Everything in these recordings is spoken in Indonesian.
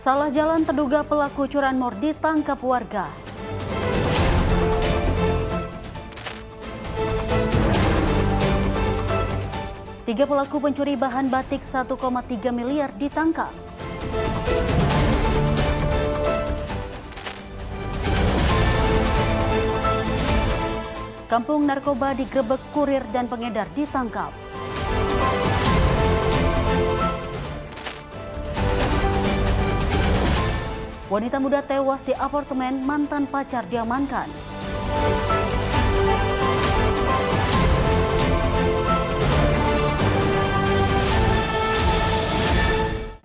Salah jalan terduga pelaku curanmor ditangkap warga. Tiga pelaku pencuri bahan batik 1,3 miliar ditangkap. Kampung narkoba digerebek kurir dan pengedar ditangkap. Wanita muda tewas di apartemen, mantan pacar diamankan.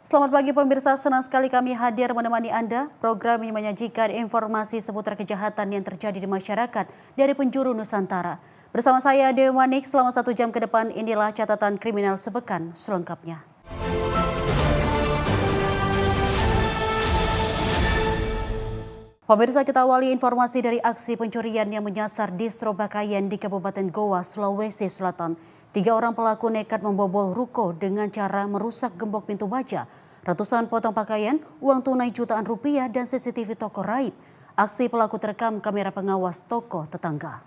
Selamat pagi pemirsa, senang sekali kami hadir menemani Anda. Program ini menyajikan informasi seputar kejahatan yang terjadi di masyarakat dari penjuru Nusantara. Bersama saya Dewi Manik, selama 1 jam ke depan inilah catatan kriminal sepekan selengkapnya. Pemirsa, kita awali informasi dari aksi pencurian yang menyasar distro Bakayen di Kabupaten Goa, Sulawesi Selatan. 3 orang pelaku nekat membobol ruko dengan cara merusak gembok pintu baja, ratusan potong pakaian, uang tunai jutaan rupiah, dan CCTV toko raib. Aksi pelaku terekam kamera pengawas toko tetangga.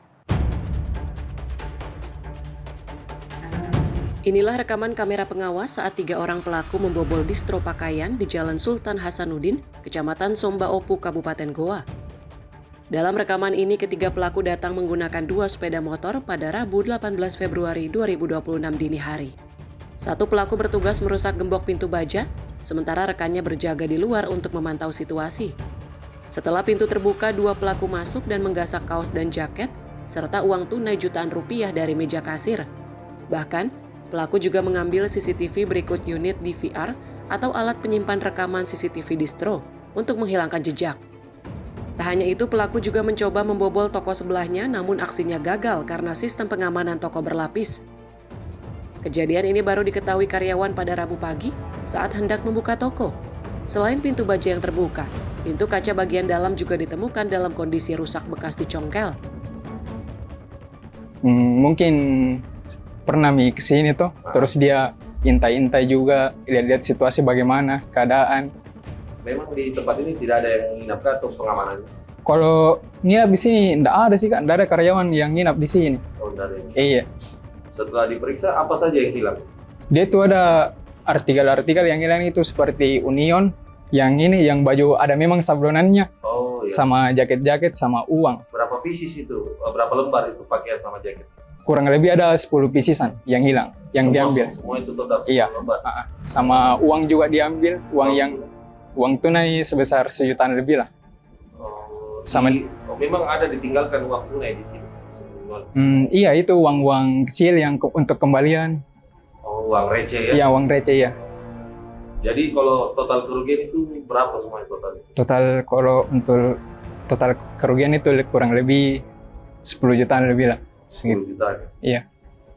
Inilah rekaman kamera pengawas saat 3 orang pelaku membobol distro pakaian di Jalan Sultan Hasanuddin, Kecamatan Somba Opu, Kabupaten Goa. Dalam rekaman ini, ketiga pelaku datang menggunakan 2 sepeda motor pada Rabu 18 Februari 2026 dini hari. Satu pelaku bertugas merusak gembok pintu baja, sementara rekannya berjaga di luar untuk memantau situasi. Setelah pintu terbuka, 2 pelaku masuk dan menggasak kaos dan jaket, serta uang tunai jutaan rupiah dari meja kasir. Bahkan, pelaku juga mengambil CCTV berikut unit DVR atau alat penyimpan rekaman CCTV distro untuk menghilangkan jejak. Tak hanya itu, pelaku juga mencoba membobol toko sebelahnya, namun aksinya gagal karena sistem pengamanan toko berlapis. Kejadian ini baru diketahui karyawan pada Rabu pagi saat hendak membuka toko. Selain pintu baja yang terbuka, pintu kaca bagian dalam juga ditemukan dalam kondisi rusak bekas dicongkel. Mungkin pernah kesini tuh, terus dia intai-intai juga, lihat-lihat situasi bagaimana keadaan. Memang di tempat ini tidak ada yang nginap atau pengamanannya? Kalau nginap di sini enggak ada sih Kak, enggak ada karyawan yang nginap di sini. Oh, enggak ada. Iya. Setelah diperiksa, apa saja yang hilang? Dia tuh ada artikel-artikel yang hilang itu seperti Union, yang ini, yang baju ada memang sablonannya, Oh iya. sama jaket-jaket, sama uang. Berapa pieces itu? Berapa lembar itu pakaian sama jaket? Kurang lebih ada 10 pieces-an yang hilang, yang diambil. Semua itu total 10 Iya. lembar? Sama uang juga diambil, uang tunai sebesar 1 jutaan lebih lah. Sama memang ada ditinggalkan uang tunai di sini? Iya, itu uang-uang kecil yang untuk kembalian. Oh, uang receh ya? Iya, uang receh ya. Jadi kalau total kerugian itu berapa semuanya total? Kalau untuk total kerugian itu kurang lebih 10 jutaan lebih lah. 10 jutaan? Iya.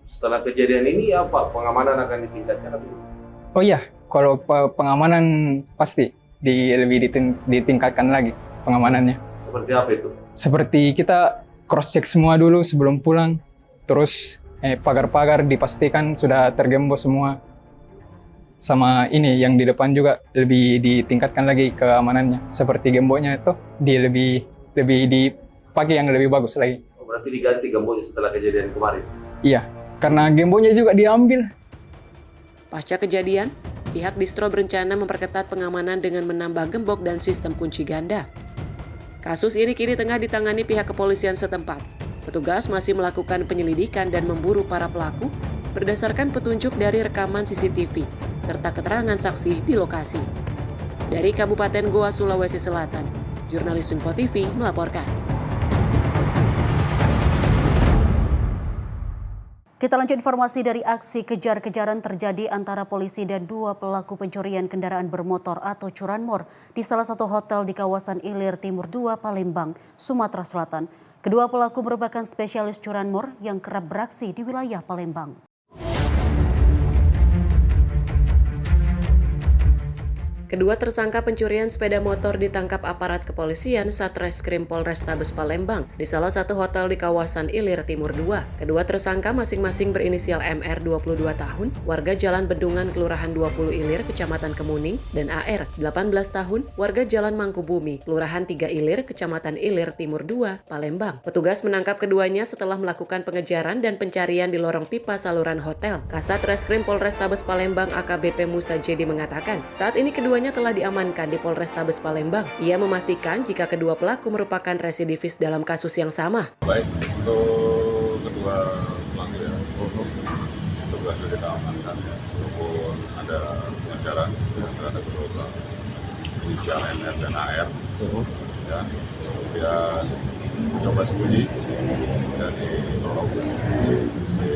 Setelah kejadian ini apa? Pengamanan akan ditingkatkan? Oh iya, kalau pengamanan pasti lebih ditingkatkan lagi pengamanannya. Seperti apa itu? Seperti kita cross-check semua dulu sebelum pulang. Terus pagar-pagar dipastikan sudah tergembos semua. Sama ini yang di depan juga lebih ditingkatkan lagi keamanannya. Seperti gemboknya itu lebih dipakai yang lebih bagus lagi. Oh, berarti diganti gemboknya setelah kejadian kemarin? Iya, karena gemboknya juga diambil. Pasca kejadian, pihak distro berencana memperketat pengamanan dengan menambah gembok dan sistem kunci ganda. Kasus ini kini tengah ditangani pihak kepolisian setempat. Petugas masih melakukan penyelidikan dan memburu para pelaku berdasarkan petunjuk dari rekaman CCTV serta keterangan saksi di lokasi. Dari Kabupaten Goa, Sulawesi Selatan, jurnalis Info TV melaporkan. Kita lanjut informasi dari aksi kejar-kejaran terjadi antara polisi dan 2 pelaku pencurian kendaraan bermotor atau curanmor di salah satu hotel di kawasan Ilir Timur 2, Palembang, Sumatera Selatan. Kedua pelaku merupakan spesialis curanmor yang kerap beraksi di wilayah Palembang. Kedua tersangka pencurian sepeda motor ditangkap aparat kepolisian Satreskrim Polrestabes Palembang di salah satu hotel di kawasan Ilir Timur 2. Kedua tersangka masing-masing berinisial MR 22 tahun, warga Jalan Bendungan Kelurahan 20 Ilir, Kecamatan Kemuning, dan AR 18 tahun, warga Jalan Mangkubumi, Kelurahan 3 Ilir, Kecamatan Ilir Timur 2, Palembang. Petugas menangkap keduanya setelah melakukan pengejaran dan pencarian di lorong pipa saluran hotel. Kasat Reskrim Polrestabes Palembang AKBP Musa Jedi mengatakan, saat ini keduanya telah diamankan di Polrestabes Palembang. Ia memastikan jika kedua pelaku merupakan residivis dalam kasus yang sama. Baik, untuk kedua pelaku ya, petugas sudah kita amankan ya. Walaupun ada pengejaran terhadap kedua pelaku, inisial NR dan AR, dan kemudian mencoba sembunyi dari lorong di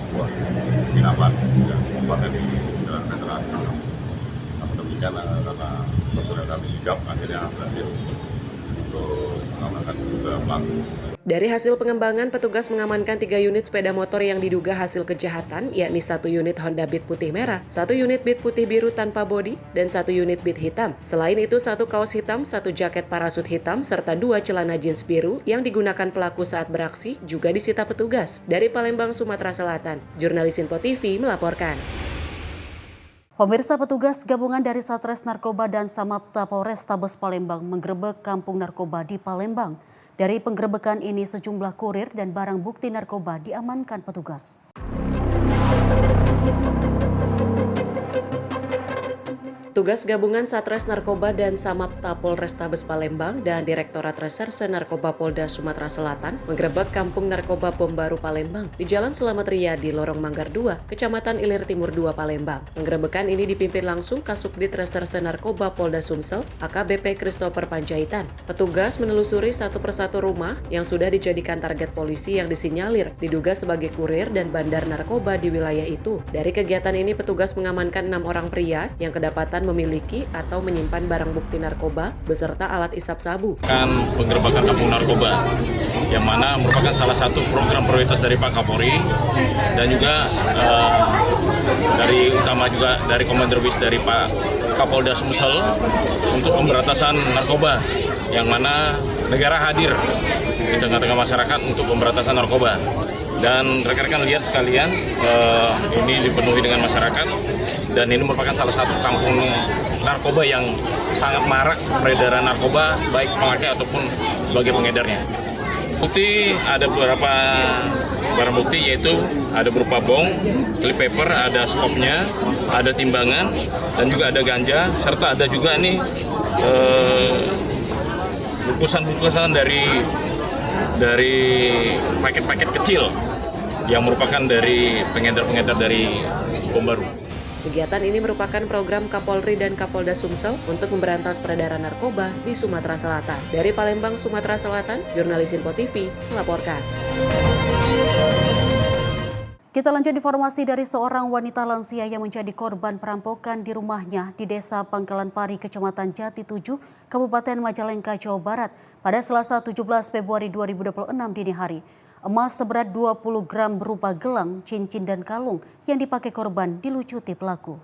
sebuah penginapan yang tempatnya di Jalan Veteran. Namun demikian karena personel kami sigap, akhirnya berhasil untuk mengamankan kedua pelaku. Dari hasil pengembangan, petugas mengamankan 3 unit sepeda motor yang diduga hasil kejahatan, yakni 1 unit Honda Beat putih merah, 1 unit Beat putih biru tanpa bodi, dan 1 unit Beat hitam. Selain itu, 1 kaos hitam, 1 jaket parasut hitam, serta 2 celana jeans biru yang digunakan pelaku saat beraksi juga disita petugas. Dari Palembang, Sumatera Selatan, jurnalis Info TV melaporkan. Pemirsa, petugas gabungan dari Satres Narkoba dan Samapta Polrestabes Palembang menggerebek kampung narkoba di Palembang. Dari penggerebekan ini sejumlah kurir dan barang bukti narkoba diamankan petugas. Tugas gabungan Satres Narkoba dan Samapta Polrestabes Palembang dan Direktorat Reserse Narkoba Polda Sumatera Selatan menggerebek kampung narkoba Bom Baru Palembang di Jalan Selamat Riyadi, Lorong Manggar 2, Kecamatan Ilir Timur 2, Palembang. Penggerebekan ini dipimpin langsung Kasubdit Reserse Narkoba Polda Sumsel, AKBP Christopher Panjaitan. Petugas menelusuri satu persatu rumah yang sudah dijadikan target polisi yang disinyalir diduga sebagai kurir dan bandar narkoba di wilayah itu. Dari kegiatan ini, petugas mengamankan 6 orang pria yang kedapatan memiliki atau menyimpan barang bukti narkoba beserta alat isap sabu. Penggerebekan kampung narkoba yang mana merupakan salah satu program prioritas dari Pak Kapolri dan juga dari Komandan Wis dari Pak Kapolda Sumsel untuk pemberantasan narkoba yang mana negara hadir di tengah-tengah masyarakat untuk pemberantasan narkoba. Dan rekan-rekan lihat sekalian, ini dipenuhi dengan masyarakat dan ini merupakan salah satu kampung narkoba yang sangat marak peredaran narkoba baik pemakai ataupun sebagai pengedarnya. Bukti ada beberapa barang bukti yaitu ada berupa bong, clip paper, ada skopnya, ada timbangan dan juga ada ganja serta ada juga nih bungkusan-bungkusan dari paket-paket kecil yang merupakan dari pengedar-pengedar dari Bom Baru. Kegiatan ini merupakan program Kapolri dan Kapolda Sumsel untuk memberantas peredaran narkoba di Sumatera Selatan. Dari Palembang, Sumatera Selatan, jurnalis Info TV melaporkan. Kita lanjut informasi dari seorang wanita lansia yang menjadi korban perampokan di rumahnya di Desa Pangkalan Pari, Kecamatan Jati 7, Kabupaten Majalengka, Jawa Barat pada Selasa 17 Februari 2026 dini hari. Emas seberat 20 gram berupa gelang, cincin, dan kalung yang dipakai korban dilucuti pelaku.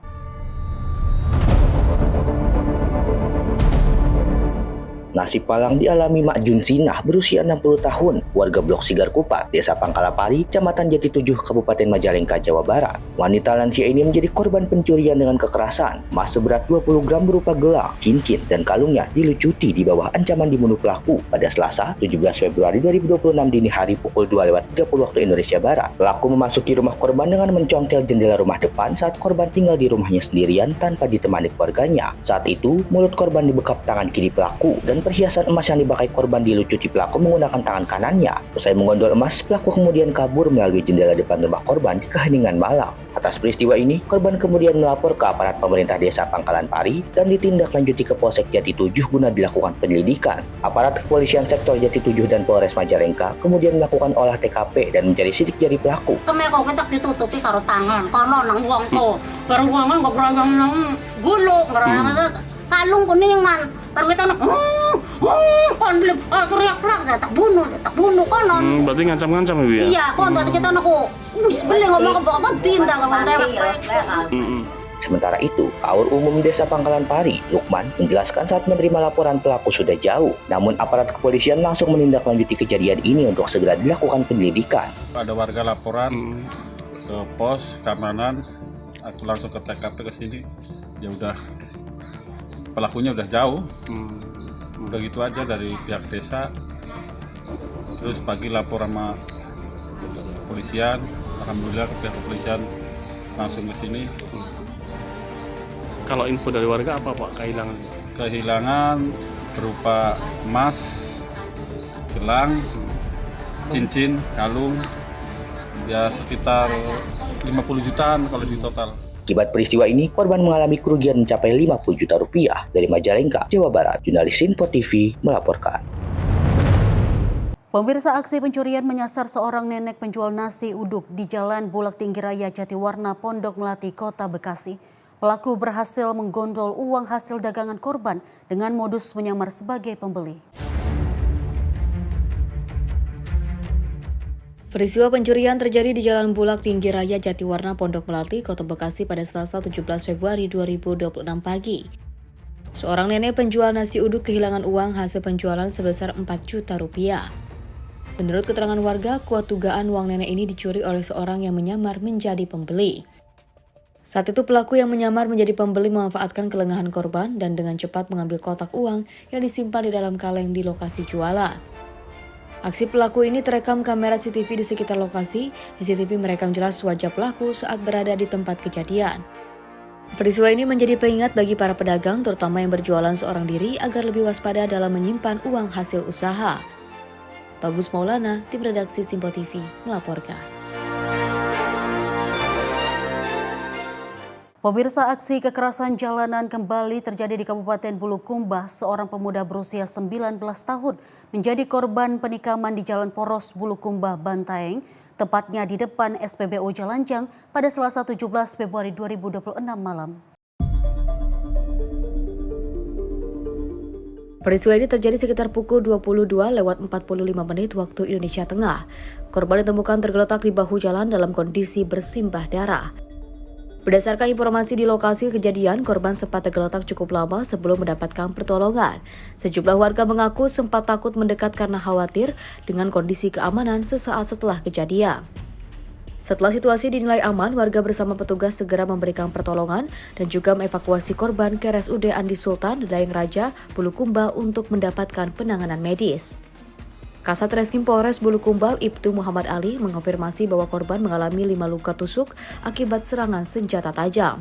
Nasib palang dialami Mak Junsinah berusia 60 tahun, warga Blok Sigar Kupat, Desa Pangkalapari, Kecamatan Jati 7, Kabupaten Majalengka, Jawa Barat. Wanita lansia ini menjadi korban pencurian dengan kekerasan. Emas seberat 20 gram berupa gelang, cincin, dan kalungnya dilucuti di bawah ancaman dibunuh pelaku pada Selasa 17 Februari 2026 dini hari pukul 2:30 waktu Indonesia Barat. Pelaku memasuki rumah korban dengan mencongkel jendela rumah depan saat korban tinggal di rumahnya sendirian tanpa ditemani keluarganya. Saat itu, mulut korban dibekap tangan kiri pelaku dan perhiasan emas yang dipakai korban dilucuti pelaku menggunakan tangan kanannya. Usai menggondol emas, pelaku kemudian kabur melalui jendela depan rumah korban di keheningan malam. Atas peristiwa ini, korban kemudian melapor ke aparat pemerintah Desa Pangkalan Pari dan ditindaklanjuti ke Polsek Jati 7 guna dilakukan penyelidikan. Aparat kepolisian sektor Jati 7 dan Polres Majalengka kemudian melakukan olah TKP dan mencari sidik jari pelaku. Kemeko kita ditutupi karo tangan, kono nang wong to. Karo wonge nggo brayang nang gulu, ngerana kalung kuningan. Karo kita kon teriak-teriak tak bunuh konon. Berarti ngancam-ngancam Ibu ya? Iya, kon tadi kita naku wis beli ngomong ke bapak tindak ngomong rewek. Sementara itu, Kaur Umum Desa Pangkalan Pari, Lukman, menjelaskan saat menerima laporan pelaku sudah jauh, namun aparat kepolisian langsung menindaklanjuti kejadian ini untuk segera dilakukan penyelidikan. Ada warga laporan ke pos keamanan, aku langsung ke TKP ke sini, ya udah pelakunya udah jauh, udah gitu aja dari pihak desa. Terus pagi lapor sama kepolisian, alhamdulillah pihak kepolisian langsung ke sini. Kalau info dari warga apa Pak kehilangan? Kehilangan berupa emas, gelang, cincin, kalung, ya sekitar 50 jutaan kalau di total. Akibat peristiwa ini, korban mengalami kerugian mencapai 50 juta rupiah. Dari Majalengka, Jawa Barat, jurnalis Sinpo TV melaporkan. Pemirsa, aksi pencurian menyasar seorang nenek penjual nasi uduk di Jalan Bulak Tinggi Raya Jatiwarna, Pondok Melati, Kota Bekasi. Pelaku berhasil menggondol uang hasil dagangan korban dengan modus menyamar sebagai pembeli. Peristiwa pencurian terjadi di Jalan Bulak Tinggi Raya Jatiwarna, Pondok Melati, Kota Bekasi pada Selasa 17 Februari 2026 pagi. Seorang nenek penjual nasi uduk kehilangan uang hasil penjualan sebesar 4 juta rupiah. Menurut keterangan warga, kuat dugaan uang nenek ini dicuri oleh seorang yang menyamar menjadi pembeli. Saat itu pelaku yang menyamar menjadi pembeli memanfaatkan kelengahan korban dan dengan cepat mengambil kotak uang yang disimpan di dalam kaleng di lokasi jualan. Aksi pelaku ini terekam kamera CCTV di sekitar lokasi. CCTV merekam jelas wajah pelaku saat berada di tempat kejadian. Peristiwa ini menjadi pengingat bagi para pedagang, terutama yang berjualan seorang diri, agar lebih waspada dalam menyimpan uang hasil usaha. Bagus Maulana, tim redaksi Sinpo TV, melaporkan. Pemirsa, aksi kekerasan jalanan kembali terjadi di Kabupaten Bulukumba. Seorang pemuda berusia 19 tahun menjadi korban penikaman di Jalan Poros Bulukumba, Bantaeng, tepatnya di depan SPBU Jalanjang pada Selasa 17 Februari 2026 malam. Peristiwa ini terjadi sekitar pukul 22:45 waktu Indonesia Tengah. Korban ditemukan tergeletak di bahu jalan dalam kondisi bersimbah darah. Berdasarkan informasi di lokasi kejadian, korban sempat tergeletak cukup lama sebelum mendapatkan pertolongan. Sejumlah warga mengaku sempat takut mendekat karena khawatir dengan kondisi keamanan sesaat setelah kejadian. Setelah situasi dinilai aman, warga bersama petugas segera memberikan pertolongan dan juga mengevakuasi korban ke RSUD Andi Sultan, Dayeng Raja, Bulukumba untuk mendapatkan penanganan medis. Kasat Reskrim Polres Bulukumba, Ibtu Muhammad Ali, mengonfirmasi bahwa korban mengalami 5 luka tusuk akibat serangan senjata tajam.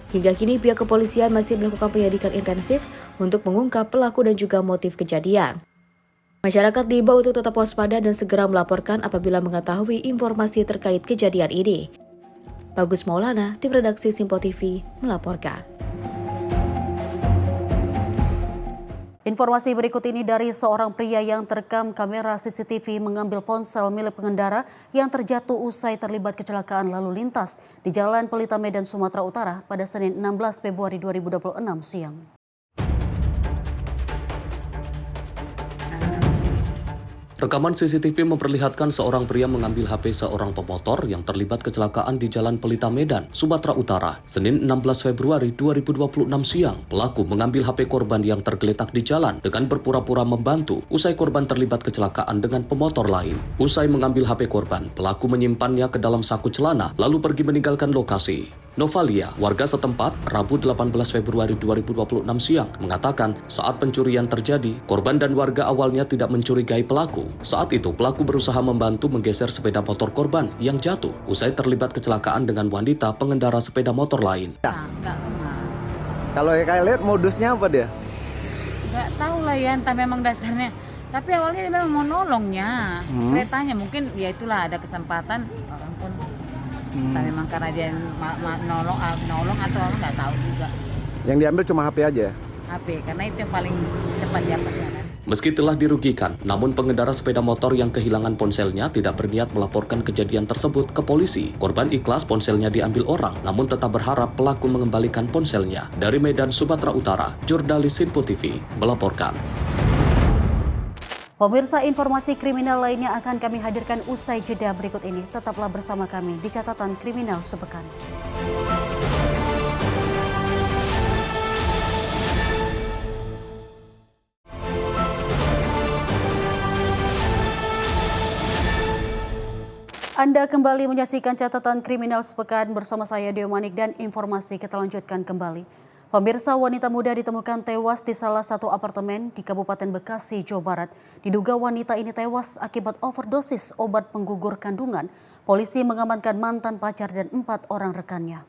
Hingga kini pihak kepolisian masih melakukan penyelidikan intensif untuk mengungkap pelaku dan juga motif kejadian. Masyarakat diimbau untuk tetap waspada dan segera melaporkan apabila mengetahui informasi terkait kejadian ini. Bagus Maulana, tim redaksi Sinpo TV, melaporkan. Informasi berikut ini dari seorang pria yang terekam kamera CCTV mengambil ponsel milik pengendara yang terjatuh usai terlibat kecelakaan lalu lintas di Jalan Pelita Medan, Sumatera Utara pada Senin 16 Februari 2026 siang. Rekaman CCTV memperlihatkan seorang pria mengambil HP seorang pemotor yang terlibat kecelakaan di Jalan Pelita Medan, Sumatera Utara. Senin 16 Februari 2026 siang, pelaku mengambil HP korban yang tergeletak di jalan dengan berpura-pura membantu. Usai korban terlibat kecelakaan dengan pemotor lain. Usai mengambil HP korban, pelaku menyimpannya ke dalam saku celana lalu pergi meninggalkan lokasi. Novalia, warga setempat, Rabu 18 Februari 2026 siang, mengatakan saat pencurian terjadi, korban dan warga awalnya tidak mencurigai pelaku. Saat itu, pelaku berusaha membantu menggeser sepeda motor korban yang jatuh, usai terlibat kecelakaan dengan wanita pengendara sepeda motor lain. Kalau kalian lihat modusnya apa dia? Nggak tahu lah ya, entah memang dasarnya. Tapi awalnya dia memang mau nolongnya, keretanya mungkin ya itulah ada kesempatan orang pun. Tapi memang karena dia nolong atau nggak tahu juga. Yang diambil cuma HP aja? HP, karena itu yang paling cepat dapat ya kan. Meski telah dirugikan, namun pengendara sepeda motor yang kehilangan ponselnya tidak berniat melaporkan kejadian tersebut ke polisi. Korban ikhlas ponselnya diambil orang, namun tetap berharap pelaku mengembalikan ponselnya. Dari Medan, Sumatera Utara, jurnalis Sinpo TV melaporkan. Pemirsa, informasi kriminal lainnya akan kami hadirkan usai jeda berikut ini. Tetaplah bersama kami di Catatan Kriminal Sepekan. Anda kembali menyaksikan catatan kriminal sepekan bersama saya Deo Manik dan informasi kita lanjutkan kembali. Pemirsa, wanita muda ditemukan tewas di salah satu apartemen di Kabupaten Bekasi, Jawa Barat. Diduga wanita ini tewas akibat overdosis obat penggugur kandungan. Polisi mengamankan mantan pacar dan 4 orang rekannya.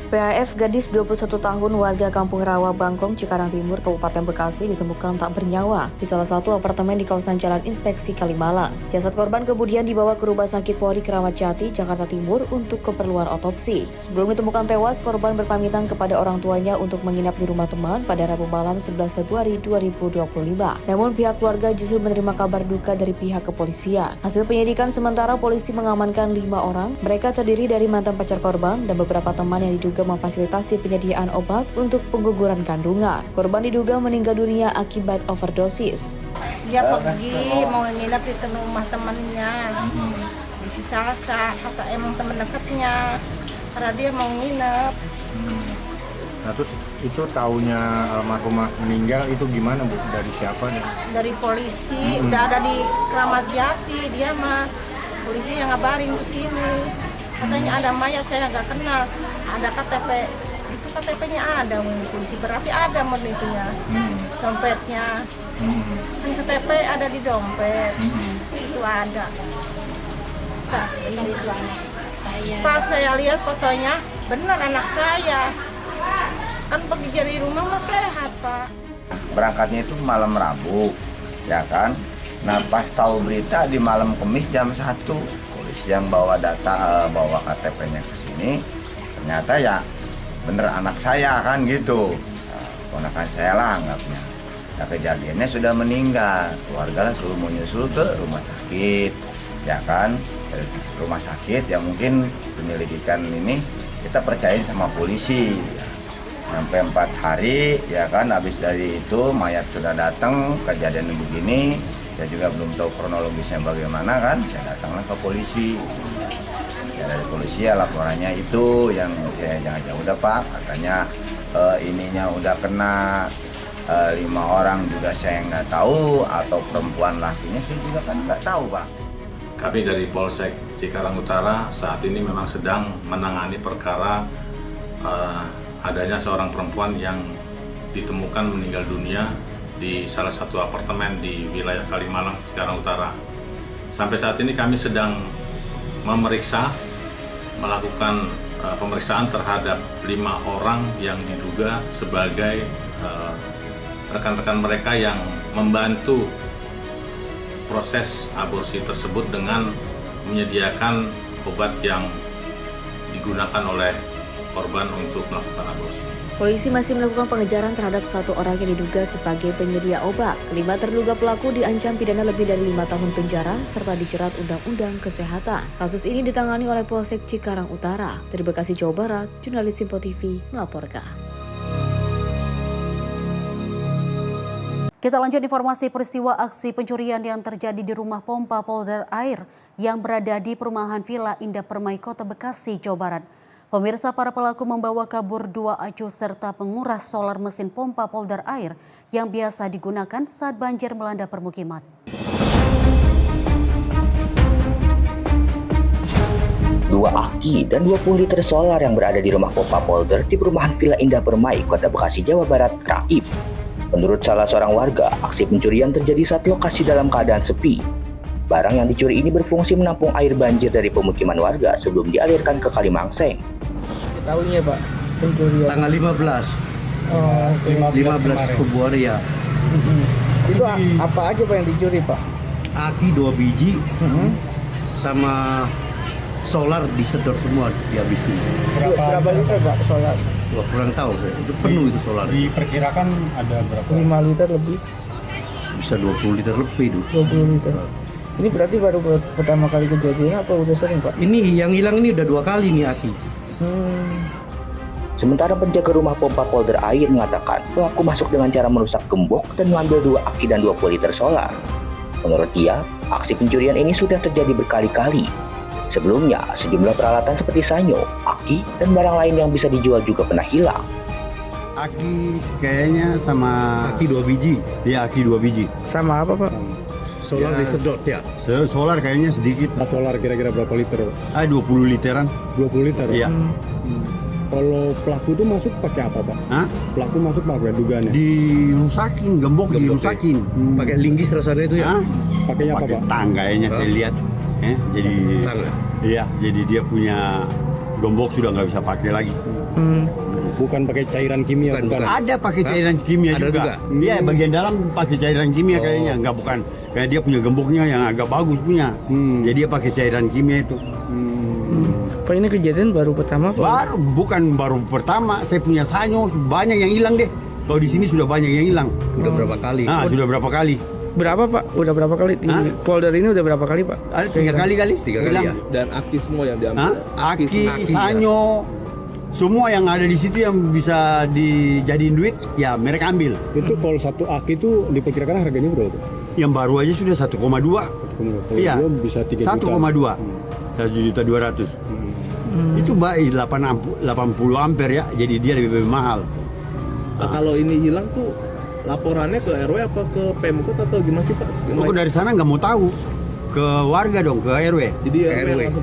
PAF gadis 21 tahun warga Kampung Rawa Bangkong, Cikarang Timur, Kabupaten Bekasi ditemukan tak bernyawa di salah satu apartemen di kawasan Jalan Inspeksi Kalimalang. Jasad korban kemudian dibawa ke Rumah Sakit Polri Kramat Jati, Jakarta Timur untuk keperluan otopsi. Sebelum ditemukan tewas, korban berpamitan kepada orang tuanya untuk menginap di rumah teman pada Rabu malam 11 Februari 2025. Namun pihak keluarga justru menerima kabar duka dari pihak kepolisian. Hasil penyidikan sementara polisi mengamankan 5 orang. Mereka terdiri dari mantan pacar korban dan beberapa teman yang diduga memfasilitasi penyediaan obat untuk pengguguran kandungan. Korban diduga meninggal dunia akibat overdosis. Dia pergi mau nginep di rumah temannya di Salsa, kata emang teman dekatnya, karena dia mau nginep. Nah terus itu taunya almarhumah meninggal itu gimana Bu? Dari siapa? Dari polisi, udah ada di Kramat Jati, dia mah polisi yang ngabarin ke sini. Katanya ada mayat, saya nggak kenal. Ada KTP, itu KTP-nya ada polisi, berarti ada itunya, dompetnya. Kan KTP ada di dompet, itu ada. Tas ini itu anak saya. Pas saya lihat fotonya, benar anak saya. Kan pergi dari rumah mah sehat, Pak. Berangkatnya itu malam Rabu, ya kan? Nah pas tahu berita di malam Kamis jam 1, polisi yang bawa data, bawa KTP-nya ke sini, ternyata ya bener anak saya kan gitu. Ponakan saya lah anggapnya. Nah kejadiannya sudah meninggal, keluarga lah suruh menyusul ke rumah sakit, ya kan? Dari rumah sakit ya mungkin penyelidikan ini kita percayain sama polisi. Sampai 4 hari ya kan, habis dari itu mayat sudah datang, kejadian begini. Saya juga belum tahu kronologisnya bagaimana kan, saya datanglah ke polisi. Ya dari polisi ya laporannya itu yang ya jangan jauh udah Pak, katanya ininya udah kena 5 orang juga saya nggak tahu, atau perempuan lakinya saya juga kan nggak tahu Pak. Kami dari Polsek Cikarang Utara saat ini memang sedang menangani perkara adanya seorang perempuan yang ditemukan meninggal dunia di salah satu apartemen di wilayah Kalimalang, Cikarang Utara. Sampai saat ini kami sedang melakukan pemeriksaan terhadap 5 orang yang diduga sebagai rekan-rekan mereka yang membantu proses aborsi tersebut dengan menyediakan obat yang digunakan oleh korban untuk melakukan aborsi. Polisi masih melakukan pengejaran terhadap 1 orang yang diduga sebagai penyedia obat. Kelima terduga pelaku diancam pidana lebih dari 5 tahun penjara serta dijerat Undang-Undang Kesehatan. Kasus ini ditangani oleh Polsek Cikarang Utara. Dari Bekasi, Jawa Barat, jurnalis Simpo TV melaporkan. Kita lanjut informasi peristiwa aksi pencurian yang terjadi di rumah pompa polder air yang berada di perumahan Villa Indah Permai, Kota Bekasi, Jawa Barat. Pemirsa, para pelaku membawa kabur 2 acu serta penguras solar mesin pompa polder air yang biasa digunakan saat banjir melanda permukiman. Dua aki dan 20 liter solar yang berada di rumah pompa polder di perumahan Villa Indah Permai, Kota Bekasi, Jawa Barat, raib. Menurut salah seorang warga, aksi pencurian terjadi saat lokasi dalam keadaan sepi. Barang yang dicuri ini berfungsi menampung air banjir dari pemukiman warga sebelum dialirkan ke Kalimangseng. Tahunnya Pak, pencurian? Tanggal 15. Oh, 15 Februari ya. Itu apa aja Pak yang dicuri Pak? Aki 2 biji, sama solar disedot semua dihabisin. Berapa liter Pak solar? Wah, kurang tahu saya, itu penuh itu solar. Diperkirakan ada berapa? 5 liter lebih? Bisa 20 liter lebih itu. 20 liter. Ini berarti baru pertama kali kejadian apa udah sering Pak? Ini yang hilang ini udah 2 kali nih aki. Sementara penjaga rumah pompa polder air mengatakan pelaku masuk dengan cara merusak gembok dan mengambil 2 aki dan 20 liter solar. Menurut dia, aksi pencurian ini sudah terjadi berkali-kali. Sebelumnya, sejumlah peralatan seperti sanyo, aki, dan barang lain yang bisa dijual juga pernah hilang. Aki kayaknya sama aki 2 biji. Iya, aki 2 biji. Sama apa, Pak? Solar disedot ya? Solar kayaknya sedikit. Solar kira-kira berapa liter? 20 literan. 20 liter? Iya. Kalau pelaku itu masuk pakai apa, Pak? Hah? Pelaku masuk pakai dugaannya? Dirusakin, gembok dirusakin. Pakai linggis rasanya itu ya? Hah? Pakainya apa, Pakai Pak? tang kayaknya saya lihat. Jadi iya, jadi dia punya gembok sudah nggak bisa pakai lagi. Bukan pakai cairan kimia, bukan? Ada pakai cairan kimia juga. Iya, bagian dalam pakai cairan kimia kayaknya, nggak bukan. Kayak dia punya gemboknya yang agak bagus punya. Jadi dia pakai cairan kimia itu. Pak, ini kejadian baru pertama, Pak? Bukan baru pertama. Saya punya sanyo banyak yang hilang deh. Kalau di sini sudah banyak yang hilang. Udah berapa kali? Nah, sudah berapa kali? Berapa, Pak? Udah berapa kali? Polder ini udah berapa kali, Pak? Ada 3 kali kali. 3 kali ya. Dan aki semua yang diambil. Aki, sanyo. Semua yang ada di situ yang bisa dijadiin duit, ya mereka ambil. Itu kalau satu aki itu diperkirakan harganya berapa? Yang baru aja sudah 1,2. Iya, bisa 3 juta. 1,2. 1.200.000. Itu baik 80 ampere ya, jadi dia lebih mahal. Kalau ini hilang tuh laporannya ke RW apa ke Pemkot atau gimana sih, Pak? Aku dari sana nggak mau tahu. Ke warga dong, ke RW. Jadi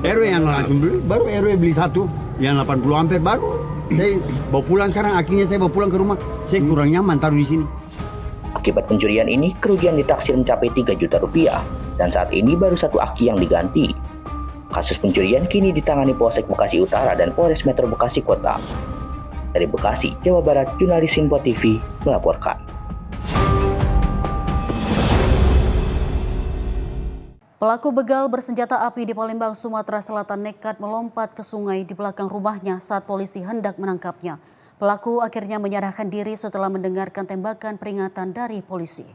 RW yang langsung beli, baru RW beli satu yang 80 ampere baru. Saya bawa pulang sekarang, akhirnya saya bawa pulang ke rumah. Saya kurang nyaman taruh di sini. Akibat pencurian ini, kerugian ditaksir mencapai 3 juta rupiah. Dan saat ini baru 1 aki yang diganti. Kasus pencurian kini ditangani Polsek Bekasi Utara dan Polres Metro Bekasi Kota. Dari Bekasi, Jawa Barat, jurnalis Sinpo TV melaporkan. Pelaku begal bersenjata api di Palembang, Sumatera Selatan nekat melompat ke sungai di belakang rumahnya saat polisi hendak menangkapnya. Pelaku akhirnya menyerahkan diri setelah mendengarkan tembakan peringatan dari polisi.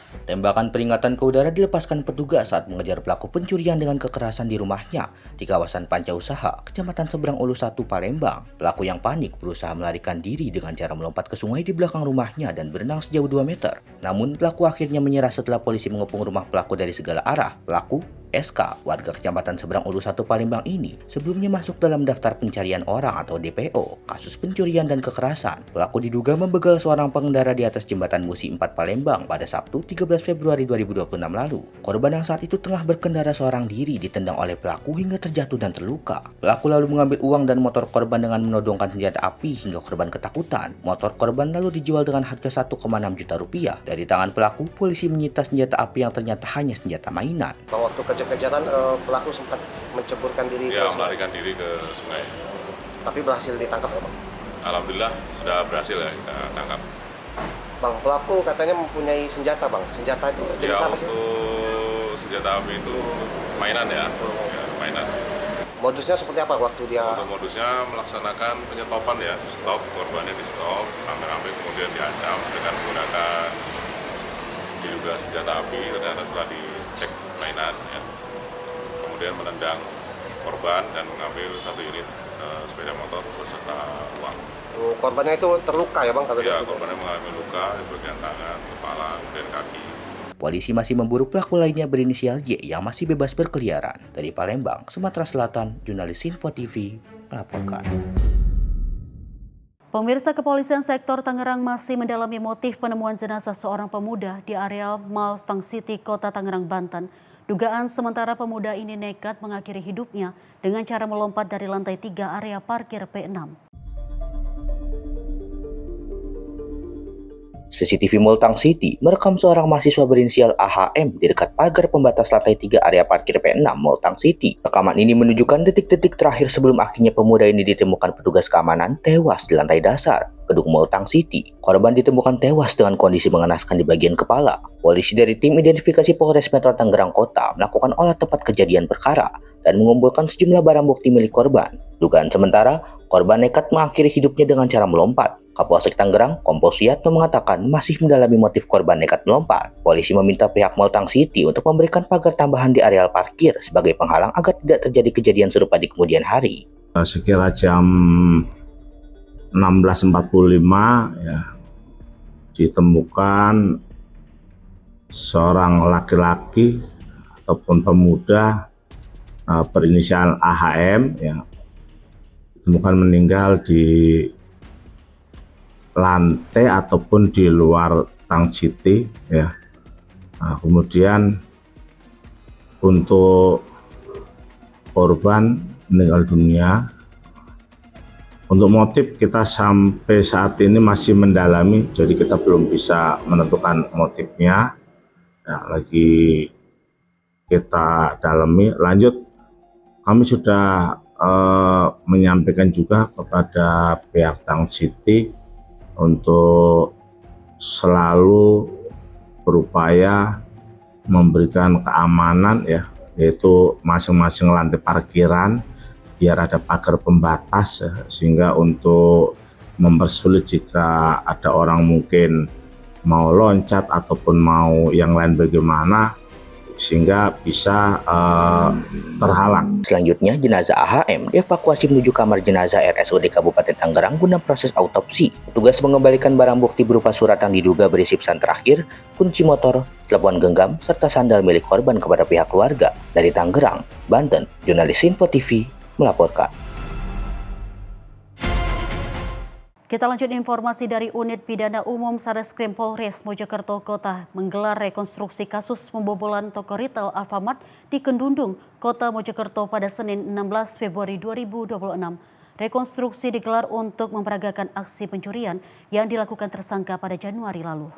Tembakan peringatan ke udara dilepaskan petugas saat mengejar pelaku pencurian dengan kekerasan di rumahnya di kawasan Panca Usaha, Kecamatan Seberang Ulu 1, Palembang. Pelaku yang panik berusaha melarikan diri dengan cara melompat ke sungai di belakang rumahnya dan berenang sejauh 2 meter. Namun pelaku akhirnya menyerah setelah polisi mengepung rumah pelaku dari segala arah. Pelaku SK, warga Kecamatan Seberang Ulu 1 Palembang ini sebelumnya masuk dalam daftar pencarian orang atau DPO kasus pencurian dan kekerasan. Pelaku diduga membegal seorang pengendara di atas jembatan Musi 4 Palembang pada Sabtu 13 Februari 2026 lalu. Korban yang saat itu tengah berkendara seorang diri ditendang oleh pelaku hingga terjatuh dan terluka. Pelaku lalu mengambil uang dan motor korban dengan menodongkan senjata api hingga korban ketakutan. Motor korban lalu dijual dengan harga 1,6 juta rupiah. Dari tangan pelaku, polisi menyita senjata api yang ternyata hanya senjata mainan. Waktu kejar-kejaran pelaku sempat menceburkan diri ke sungai. Melarikan diri ke sungai. Tapi berhasil ditangkap ya, Bang? Alhamdulillah sudah berhasil ya kita tangkap. Bang, pelaku katanya mempunyai senjata, Bang. Senjata itu jenis apa sih? Untuk senjata api itu mainan ya, mainan. Modusnya seperti apa waktu dia? Untuk modusnya melaksanakan penyetopan ya, stop, korbannya di stop, rame-rame kemudian diancam dengan menggunakan diduga senjata api. Ternyata setelah dicek mainan ya, kemudian menendang korban dan mengambil 1 unit sepeda motor beserta uang. Korbannya itu terluka ya, Bang? Iya, korbannya mengalami luka di bagian tangan, kepala, dan kaki. Polisi masih memburu pelaku lainnya berinisial Y yang masih bebas berkeliaran. Dari Palembang, Sumatera Selatan, jurnalis Sinpo TV melaporkan. Pemirsa, Kepolisian Sektor Tangerang masih mendalami motif penemuan jenazah seorang pemuda di area Mall Stang City, Kota Tangerang, Banten. Dugaan sementara pemuda ini nekat mengakhiri hidupnya dengan cara melompat dari lantai 3 area parkir P6. CCTV Mall Tang City merekam seorang mahasiswa berinisial AHM di dekat pagar pembatas lantai 3 area parkir P6 Mall Tang City. Rekaman ini menunjukkan detik-detik terakhir sebelum akhirnya pemuda ini ditemukan petugas keamanan tewas di lantai dasar gedung Mall Tang City. Korban ditemukan tewas dengan kondisi mengenaskan di bagian kepala. Polisi dari tim identifikasi Polres Metro Tangerang Kota melakukan olah tempat kejadian perkara dan mengumpulkan sejumlah barang bukti milik korban. Dugaan sementara, korban nekat mengakhiri hidupnya dengan cara melompat. Kapolsek Tangerang, Kompol Suyatno mengatakan masih mendalami motif korban nekat melompat. Polisi meminta pihak Mall Tang City untuk memberikan pagar tambahan di areal parkir sebagai penghalang agar tidak terjadi kejadian serupa di kemudian hari. Sekira jam 16.45 ya, ditemukan seorang laki-laki ataupun pemuda berinisial AHM ya, ditemukan meninggal di lantai ataupun di luar tang city ya. Nah, kemudian untuk korban meninggal dunia, untuk motif kita sampai saat ini masih mendalami, jadi kita belum bisa menentukan motifnya ya, lagi kita dalami. Lanjut, kami sudah menyampaikan juga kepada pihak Tang City untuk selalu berupaya memberikan keamanan ya, yaitu masing-masing lantai parkiran biar ada pagar pembatas ya, sehingga untuk mempersulit jika ada orang mungkin mau loncat ataupun mau yang lain bagaimana, sehingga bisa terhalang. Selanjutnya, jenazah AHM dievakuasi menuju kamar jenazah RSUD Kabupaten Tangerang guna proses autopsi. Petugas mengembalikan barang bukti berupa surat yang diduga berisi pesan terakhir, kunci motor, telepon genggam, serta sandal milik korban kepada pihak keluarga. Dari Tangerang, Banten, jurnalis Info TV melaporkan. Kita lanjut informasi dari Unit Pidana Umum Satreskrim Polres Mojokerto Kota menggelar rekonstruksi kasus pembobolan toko retail Alfamart di Kendundung, Kota Mojokerto pada Senin 16 Februari 2026. Rekonstruksi digelar untuk memperagakan aksi pencurian yang dilakukan tersangka pada Januari lalu.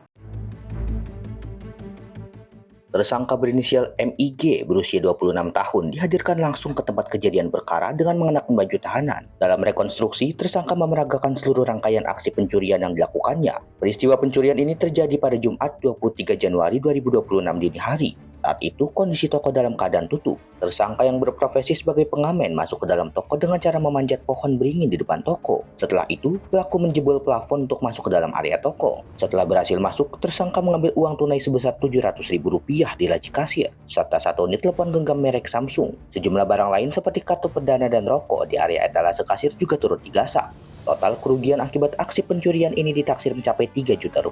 Tersangka berinisial MIG berusia 26 tahun dihadirkan langsung ke tempat kejadian perkara dengan mengenakan baju tahanan. Dalam rekonstruksi, tersangka memeragakan seluruh rangkaian aksi pencurian yang dilakukannya. Peristiwa pencurian ini terjadi pada Jumat 23 Januari 2026 dini hari. Saat itu kondisi toko dalam keadaan tutup. Tersangka yang berprofesi sebagai pengamen masuk ke dalam toko dengan cara memanjat pohon beringin di depan toko. Setelah itu, pelaku menjebol plafon untuk masuk ke dalam area toko. Setelah berhasil masuk, tersangka mengambil uang tunai sebesar Rp700.000 di laci kasir, serta 1 unit telepon genggam merek Samsung. Sejumlah barang lain seperti kartu perdana dan rokok di area etalase kasir juga turut digasak. Total kerugian akibat aksi pencurian ini ditaksir mencapai Rp3 juta.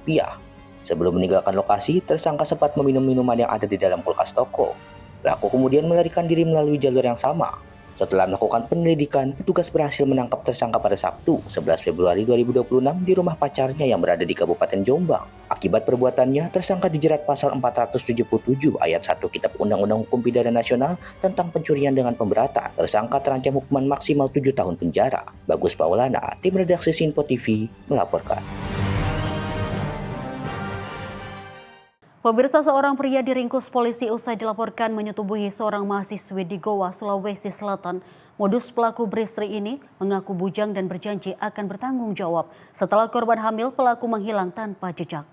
Sebelum meninggalkan lokasi, tersangka sempat meminum minuman yang ada di dalam kulkas toko. Pelaku kemudian melarikan diri melalui jalur yang sama. Setelah melakukan penyelidikan, petugas berhasil menangkap tersangka pada Sabtu, 11 Februari 2026 di rumah pacarnya yang berada di Kabupaten Jombang. Akibat perbuatannya, tersangka dijerat pasal 477 ayat 1 Kitab Undang-Undang Hukum Pidana Nasional tentang pencurian dengan pemberatan. Tersangka terancam hukuman maksimal 7 tahun penjara. Bagus Paulana, tim redaksi Info TV melaporkan. Pemirsa, seorang pria diringkus polisi usai dilaporkan menyetubuhi seorang mahasiswi di Goa, Sulawesi Selatan. Modus pelaku beristri ini mengaku bujang dan berjanji akan bertanggung jawab. Setelah korban hamil, pelaku menghilang tanpa jejak.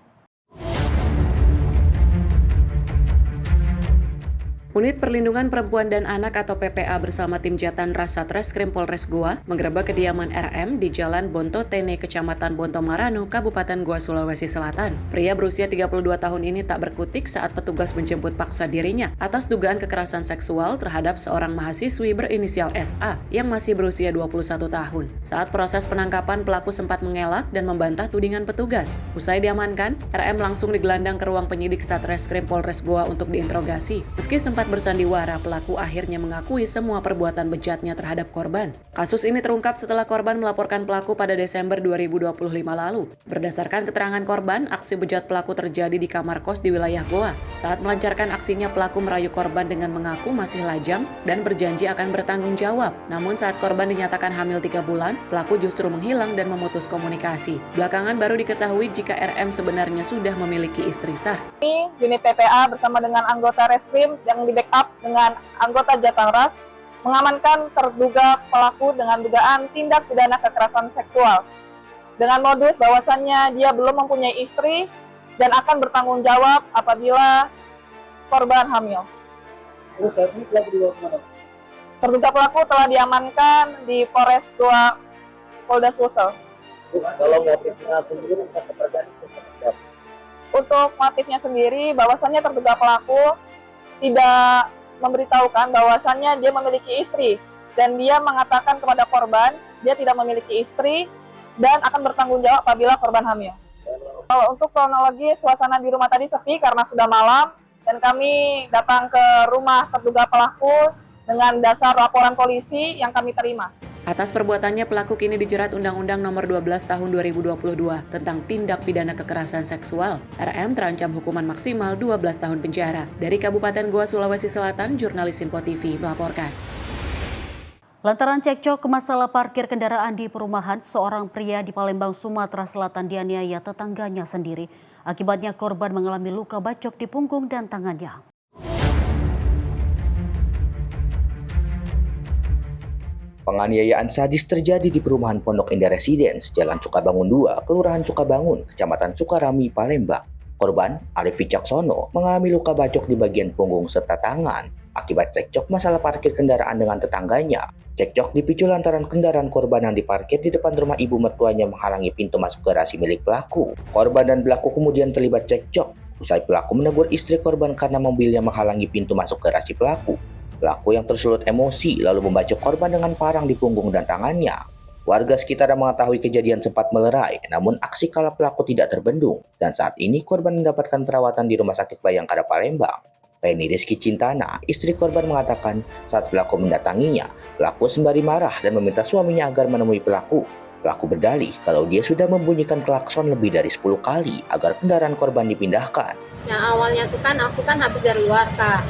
Unit Perlindungan Perempuan dan Anak atau PPA bersama tim Jatan Ras Satreskrim Polres Goa menggerebek kediaman RM di Jalan Bonto Tene, Kecamatan Bonto Maranu, Kabupaten Goa, Sulawesi Selatan. Pria berusia 32 tahun ini tak berkutik saat petugas menjemput paksa dirinya atas dugaan kekerasan seksual terhadap seorang mahasiswi berinisial SA yang masih berusia 21 tahun. Saat proses penangkapan, pelaku sempat mengelak dan membantah tudingan petugas. Usai diamankan, RM langsung digelandang ke ruang penyidik Satreskrim Polres Goa untuk diinterogasi. Meski sempat bersandiwara, pelaku akhirnya mengakui semua perbuatan bejatnya terhadap korban. Kasus ini terungkap setelah korban melaporkan pelaku pada Desember 2025 lalu. Berdasarkan keterangan korban, aksi bejat pelaku terjadi di kamar kos di wilayah Goa. Saat melancarkan aksinya, pelaku merayu korban dengan mengaku masih lajang dan berjanji akan bertanggung jawab. Namun saat korban dinyatakan hamil 3 bulan, pelaku justru menghilang dan memutus komunikasi. Belakangan baru diketahui jika RM sebenarnya sudah memiliki istri sah. Ini unit PPA bersama dengan anggota Reskrim yang di-backup dengan anggota Jatan Ras mengamankan terduga pelaku dengan dugaan tindak pidana kekerasan seksual dengan modus bahwasannya dia belum mempunyai istri dan akan bertanggung jawab apabila korban hamil. Terduga pelaku telah diamankan di Polres Goa, Polda Sulsel. Kalau motifnya sendiri bisa terjadi. Untuk motifnya sendiri, bahwasannya terduga pelaku tidak memberitahukan bahwasannya dia memiliki istri dan dia mengatakan kepada korban dia tidak memiliki istri dan akan bertanggung jawab apabila korban hamil. Kalau untuk kronologi, suasana di rumah tadi sepi karena sudah malam dan kami datang ke rumah terduga pelaku dengan dasar laporan polisi yang kami terima. Atas perbuatannya, pelaku kini dijerat Undang-Undang Nomor 12 Tahun 2022 tentang tindak pidana kekerasan seksual. RM terancam hukuman maksimal 12 tahun penjara. Dari Kabupaten Goa, Sulawesi Selatan, jurnalis Info TV melaporkan. Lantaran cekcok masalah parkir kendaraan di perumahan, seorang pria di Palembang, Sumatera Selatan dianiaya tetangganya sendiri. Akibatnya korban mengalami luka bacok di punggung dan tangannya. Penganiayaan sadis terjadi di perumahan Pondok Indah Residence, Jalan Sukabangun 2, Kelurahan Sukabangun, Kecamatan Sukarami, Palembang. Korban, Arif Wicaksono, mengalami luka bacok di bagian punggung serta tangan akibat cekcok masalah parkir kendaraan dengan tetangganya. Cekcok dipicu lantaran kendaraan korban yang diparkir di depan rumah ibu mertuanya menghalangi pintu masuk garasi milik pelaku. Korban dan pelaku kemudian terlibat cekcok. Usai pelaku menegur istri korban karena mobilnya menghalangi pintu masuk garasi pelaku. Pelaku yang tersulut emosi lalu membacok korban dengan parang di punggung dan tangannya. Warga sekitar yang mengetahui kejadian sempat melerai, namun aksi kala pelaku tidak terbendung. Dan saat ini korban mendapatkan perawatan di Rumah Sakit Bayangkara Palembang. Penny Rizky Cintana, istri korban mengatakan saat pelaku mendatanginya, pelaku sembari marah dan meminta suaminya agar menemui pelaku. Pelaku berdalih kalau dia sudah membunyikan klakson lebih dari 10 kali agar kendaraan korban dipindahkan. Yang awalnya tuh kan aku kan habis dari luar Kak.